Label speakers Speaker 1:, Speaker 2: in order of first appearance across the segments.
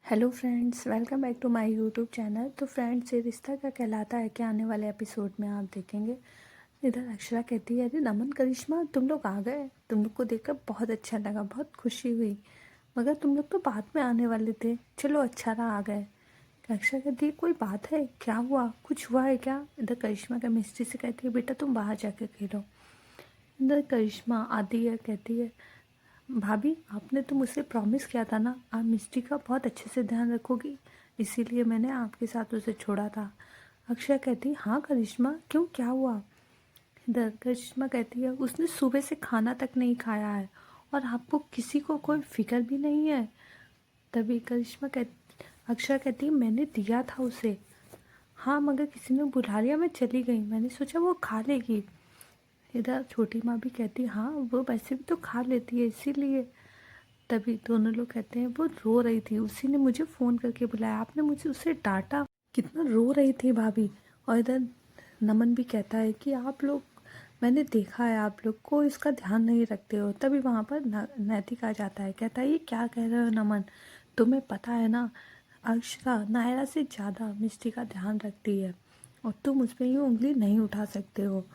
Speaker 1: Hello friends, welcome back to my YouTube channel. तो friends, ये रिश्ता क्या कहलाता है कि आने वाले एपिसोड में आप देखेंगे। इधर अक्षरा कहती है, अरे नमन करिश्मा तुम लोग आ गए, तुम लोग को देखकर बहुत अच्छा लगा, बहुत खुशी हुई, मगर तुम लोग तो बाद में आने वाले थे, चलो अच्छा रहा आ गए। अक्षरा कहती है, कोई बात है, क्या हुआ, कुछ हुआ है क्या? इधर करिश्मा का मिस्ट्री से कहती है, बेटा तुम बाहर जाकर खेलो। इधर करिश्मा आती है, कहती है, भाभी आपने तो मुझसे प्रॉमिस किया था ना, आप मिस्टी का बहुत अच्छे से ध्यान रखोगी, इसीलिए मैंने आपके साथ उसे छोड़ा था। अक्षय कहती, हाँ करिश्मा, क्यों, क्या हुआ? इधर करिश्मा कहती है, उसने सुबह से खाना तक नहीं खाया है और आपको किसी को कोई फिक्र भी नहीं है। तभी अक्षय कहती है, मैंने दिया था उसे। हाँ मगर किसी ने बुला लिया, मैं चली गई, मैंने सोचा वो खा लेगी। इधर छोटी माँ भी कहती, हाँ वो वैसे भी तो खा लेती है, इसीलिए। तभी दोनों लोग कहते हैं, वो रो रही थी, उसी ने मुझे फ़ोन करके बुलाया, आपने मुझे उसे डांटा, कितना रो रही थी भाभी। और इधर नमन भी कहता है कि आप लोग, मैंने देखा है आप लोग को इसका ध्यान नहीं रखते हो। तभी वहाँ पर नैतिक आ जाता है, कहता है, ये क्या कह रहे हो नमन, तुम्हें पता है ना अक्षरा नायरा से ज़्यादा मिष्टी का ध्यान रखती है और तुम उस पर यूँ उंगली नहीं उठा सकते हो।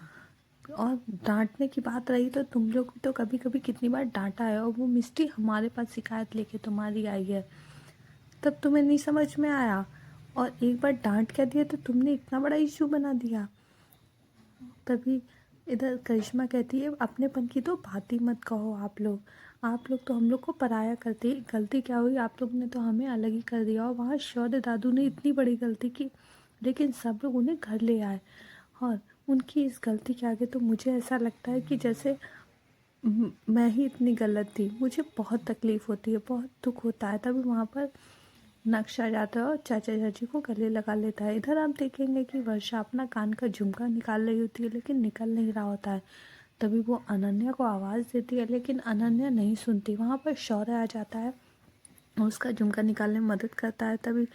Speaker 1: और डांटने की बात रही तो तुम लोग भी तो कभी कभी कितनी बार डांटा है, और वो मिस्टी हमारे पास शिकायत लेके तुम्हारी आई है, तब तुम्हें नहीं समझ में आया, और एक बार डांट क्या दिया तो तुमने इतना बड़ा इशू बना दिया। तभी इधर करिश्मा कहती है, अपनेपन की तो बात ही मत कहो, आप लोग तो हम लोग को पराया करते, गलती क्या हुई, आप लोग ने तो हमें अलग ही कर दिया, और वहाँ शौर्य दादू ने इतनी बड़ी गलती की, लेकिन सब लोग उन्हें घर ले आए, और उनकी इस गलती के आगे तो मुझे ऐसा लगता है कि जैसे मैं ही इतनी गलत थी। मुझे बहुत तकलीफ़ होती है, बहुत दुख होता है। तभी वहाँ पर नक्शा जाता है और चाचा चाची को गले लगा लेता है। इधर आप देखेंगे कि वर्षा अपना कान का झुमका निकाल रही होती है, लेकिन निकल नहीं रहा होता है। तभी वो अनन्या को आवाज़ देती है, लेकिन अनन्या नहीं सुनती। वहाँ पर शौर्य आ जाता है और उसका झुमका निकालने में मदद करता है। तभी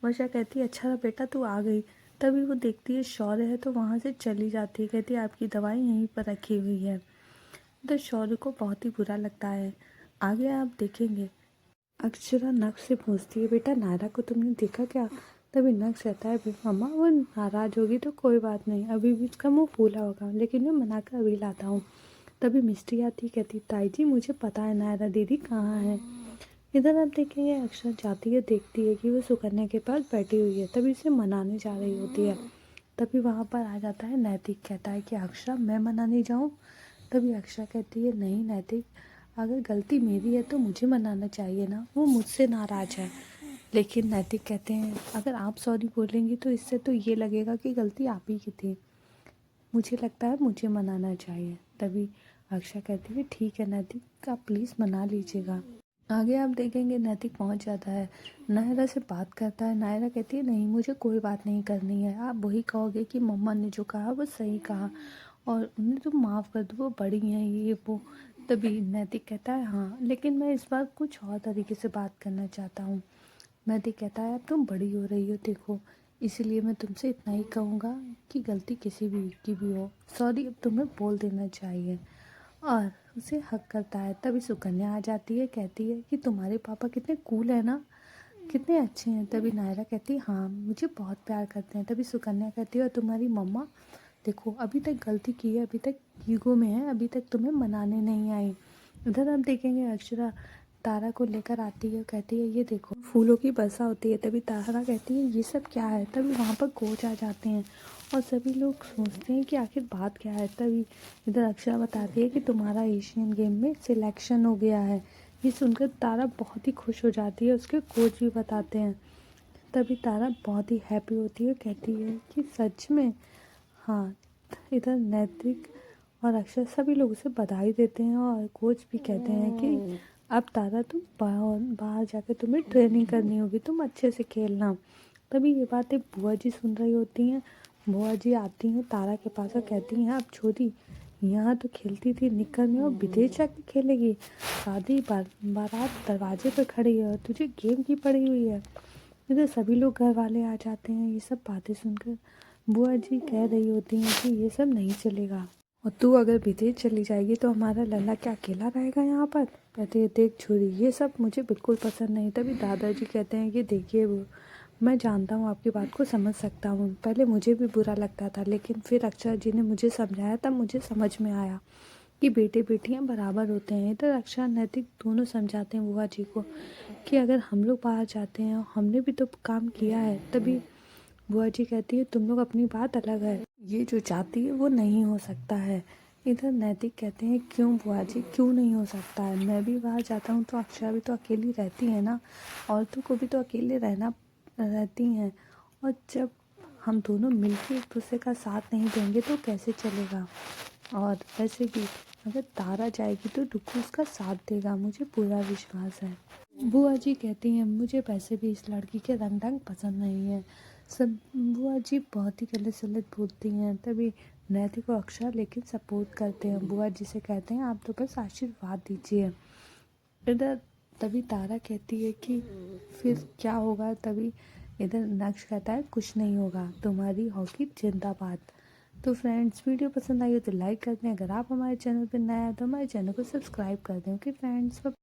Speaker 1: वर्षा कहती है, अच्छा बेटा तू आ गई। तभी वो देखती है शौर्य है, तो वहाँ से चली जाती है, कहती है, आपकी दवाई यहीं पर रखी हुई है। तो शौर्य को बहुत ही बुरा लगता है। आगे आप देखेंगे अक्षरा नक्श से पूछती है, बेटा नायरा को तुमने देखा क्या? तभी नक्श कहता है, मम्मा वो नाराज़ होगी तो कोई बात नहीं, अभी भी उसका मुंह फूला होगा, लेकिन मैं मना कर अभी लाता हूँ। तभी मिस्टी आती, कहती, ताई जी मुझे पता है नायरा दीदी कहाँ है। इधर आप देखेंगे अक्षरा जाती है, देखती है कि वो सुकन्या के पास बैठी हुई है, तभी उसे मनाने जा रही होती है। तभी वहाँ पर आ जाता है नैतिक, कहता है कि अक्षरा मैं मनाने जाऊँ? तभी अक्षरा कहती है, नहीं नैतिक, अगर गलती मेरी है तो मुझे मनाना चाहिए ना, वो मुझसे नाराज़ है। लेकिन नैतिक कहते हैं, अगर आप सॉरी बोलेंगी तो इससे तो ये लगेगा कि गलती आप ही की थी, मुझे लगता है मुझे मनाना चाहिए। तभी अक्षरा कहती है, ठीक है नैतिक, आप प्लीज़ मना लीजिएगा। आगे आप देखेंगे नैतिक पहुंच जाता है, नायरा से बात करता है। नायरा कहती है, नहीं मुझे कोई बात नहीं करनी है, आप वही कहोगे कि मम्मा ने जो कहा वो सही कहा, और उन्हें तुम माफ़ कर दो, वो बड़ी हैं ये वो। तभी नैतिक कहता है, हाँ लेकिन मैं इस बार कुछ और तरीके से बात करना चाहता हूँ। नैतिक कहता है, अब तुम बड़ी हो रही हो देखो, इसीलिए मैं तुमसे इतना ही कहूँगा कि गलती किसी भी की भी हो, सॉरी अब तुम्हें बोल देना चाहिए, और उसे हक करता है। तभी सुकन्या आ जाती है, कहती है कि तुम्हारे पापा कितने कूल है ना, कितने अच्छे हैं। तभी नायरा कहती है, हाँ मुझे बहुत प्यार करते हैं। तभी सुकन्या कहती है, और तुम्हारी मम्मा देखो अभी तक गलती की है, अभी तक ईगो में है, अभी तक तुम्हें मनाने नहीं आई। इधर हम देखेंगे अक्षरा तारा को लेकर आती है, कहती है, ये देखो फूलों की वर्षा होती है। तभी तारा कहती है, ये सब क्या है? तभी वहाँ पर कोच आ जाते हैं और सभी लोग सोचते हैं कि आखिर बात क्या है। तभी इधर अक्षरा बताती है कि तुम्हारा एशियन गेम में सिलेक्शन हो गया है। ये सुनकर तारा बहुत ही खुश हो जाती है, उसके कोच भी बताते हैं। तभी तारा बहुत ही हैप्पी होती है, कहती है कि सच में? हाँ। इधर नैतिक और अक्षर सभी लोग उसे बधाई देते हैं, और कोच भी कहते हैं कि अब तारा तुम बाहर जाकर तुम्हें ट्रेनिंग करनी होगी, तुम अच्छे से खेलना। तभी ये बातें बुआ जी सुन रही होती हैं। बुआ जी आती हैं तारा के पास और कहती हैं, अब छोरी यहाँ तो खेलती थी, निकल में और विदेश जाके खेलेगी, शादी बारात दरवाजे पर खड़ी है और तुझे गेम की पड़ी हुई है। इधर सभी लोग घर वाले आ जाते हैं। ये सब बातें सुनकर बुआ जी कह रही होती हैं कि ये सब नहीं चलेगा, और तू अगर विदेश चली जाएगी तो हमारा लल्ला क्या अकेला रहेगा यहाँ पर। कहते हैं देख छोरी, ये सब मुझे बिल्कुल पसंद नहीं। तभी दादाजी कहते हैं कि देखिए वो, मैं जानता हूँ आपकी बात को समझ सकता हूँ, पहले मुझे भी बुरा लगता था, लेकिन फिर अक्षरा जी ने मुझे समझाया तब मुझे समझ में आया कि बेटे बेटियाँ बराबर होते हैं। इधर अक्षरा नैतिक दोनों समझाते हैं बुआ जी को कि अगर हम लोग बाहर जाते हैं, हमने भी तो काम किया है। तभी बुआ जी कहती है तुम लोग अपनी बात अलग है, ये जो चाहती है वो नहीं हो सकता है। इधर नैतिक कहते हैं क्यों बुआ जी, क्यों नहीं हो सकता है, मैं भी बाहर जाता हूँ तो अक्षरा भी तो अकेली रहती है ना, औरतों को भी तो अकेले रहती हैं। और जब हम दोनों मिलकर एक दूसरे का साथ नहीं देंगे तो कैसे चलेगा। और वैसे भी अगर तारा जाएगी तो डुक्कू उसका साथ देगा, मुझे पूरा विश्वास है। बुआ जी कहती हैं मुझे वैसे भी इस लड़की के रंग ढंग पसंद नहीं है। सब बुआ जी बहुत ही गलत सलत बोलती हैं। तभी नैतिक और अक्षरा लेकिन सपोर्ट करते हैं। बुआ जी से कहते हैं आप तो बस आशीर्वाद दीजिए। इधर तभी तारा कहती है कि फिर क्या होगा। तभी इधर नक्श कहता है कुछ नहीं होगा, तुम्हारी हॉकी जिंदाबाद। तो फ्रेंड्स, वीडियो पसंद आई हो तो लाइक कर दें। अगर आप हमारे चैनल पर नए हैं तो हमारे चैनल को सब्सक्राइब कर दें। Okay friends.